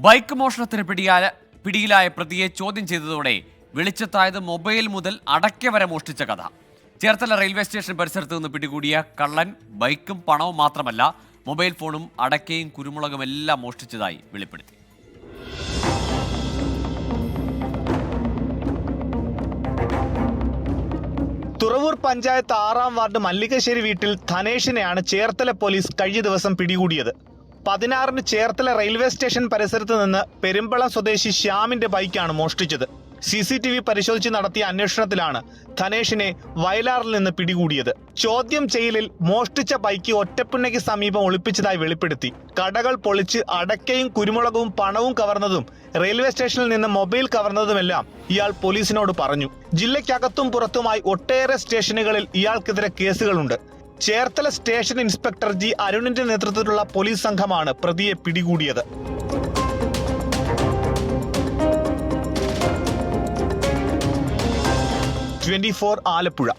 Bike മോഷണത്തിന് പിടിയിലായ പ്രതിയെ ചോദ്യം ചെയ്തതോടെ വെളിച്ചത്തായത് മൊബൈൽ മുതൽ അടയ്ക്ക വരെ മോഷ്ടിച്ച കഥ. ചേർത്തല റെയിൽവേ സ്റ്റേഷൻ പരിസരത്ത് നിന്ന് പിടികൂടിയ കള്ളൻ ബൈക്കും പണവും മാത്രമല്ല മൊബൈൽ ഫോണും അടയ്ക്കയും കുരുമുളകും എല്ലാം മോഷ്ടിച്ചതായി വെളിപ്പെടുത്തി. തുറവൂർ പഞ്ചായത്ത് 6-ാം വാർഡ് മല്ലികശ്ശേരി വീട്ടിൽ ധനേഷിനെയാണ് ചേർത്തല പോലീസ് കഴിഞ്ഞ ദിവസം പിടികൂടിയത്. 16-ന് ചേർത്തല റെയിൽവേ സ്റ്റേഷൻ പരിസരത്ത് നിന്ന് പെരുമ്പളം സ്വദേശി ശ്യാമിന്റെ ബൈക്കാണ് മോഷ്ടിച്ചത്. CCTV പരിശോധിച്ച് നടത്തിയ അന്വേഷണത്തിലാണ് ധനേഷിനെ വയലാറിൽ നിന്ന് പിടികൂടിയത്. ചോദ്യം ചെയ്യലിൽ മോഷ്ടിച്ച ബൈക്ക് ഒറ്റപ്പുന്നയ്ക്ക് സമീപം ഒളിപ്പിച്ചതായി വെളിപ്പെടുത്തി. കടകൾ പൊളിച്ച് അടയ്ക്കയും കുരുമുളകും പണവും കവർന്നതും റെയിൽവേ സ്റ്റേഷനിൽ നിന്ന് മൊബൈൽ കവർന്നതുമെല്ലാം ഇയാൾ പോലീസിനോട് പറഞ്ഞു. ജില്ലയ്ക്കകത്തും പുറത്തുമായി ഒട്ടേറെ സ്റ്റേഷനുകളിൽ ഇയാൾക്കെതിരെ കേസുകളുണ്ട്. Cherthala station inspector G. അരുണിന്റെ നേതൃത്വത്തിലുള്ള പോലീസ് സംഘമാണ് പ്രതിയെ പിടികൂടിയത്. 24 ആലപ്പുഴ.